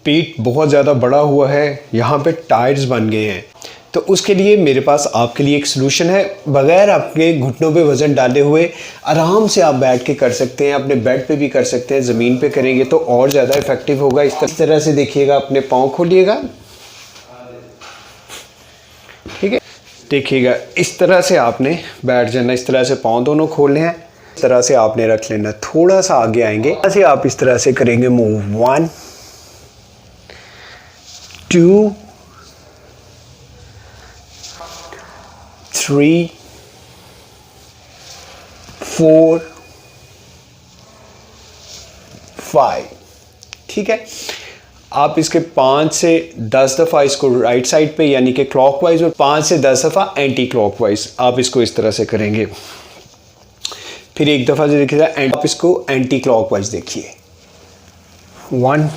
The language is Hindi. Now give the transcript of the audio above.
पेट बहुत ज़्यादा बड़ा हुआ है, यहाँ पे टायर्स बन गए हैं, तो उसके लिए मेरे पास आपके लिए एक सलूशन है। बग़ैर आपके घुटनों पे वज़न डाले हुए आराम से आप बैठ के कर सकते हैं, अपने बेड पे भी कर सकते हैं। ज़मीन पे करेंगे तो और ज़्यादा इफ़ेक्टिव होगा। इस तरह से देखिएगा, अपने पाँव खोलिएगा, ठीक है। देखिएगा इस तरह से आपने बैठ जाना, इस तरह से पाँव दोनों खोलने हैं, इस तरह से आपने रख लेना। थोड़ा सा आगे आएंगे, ऐसे आप इस तरह से करेंगे मूव 1 2 3 4 5, ठीक है। आप इसके 5 से 10 दफ़ा इसको राइट साइड पे यानी कि क्लॉकवाइज, और 5 से 10 दफ़ा एंटी क्लॉकवाइज आप इसको इस तरह से करेंगे। फिर एक दफ़ा जो देखिएगा आप इसको एंटी क्लॉकवाइज देखिए, 1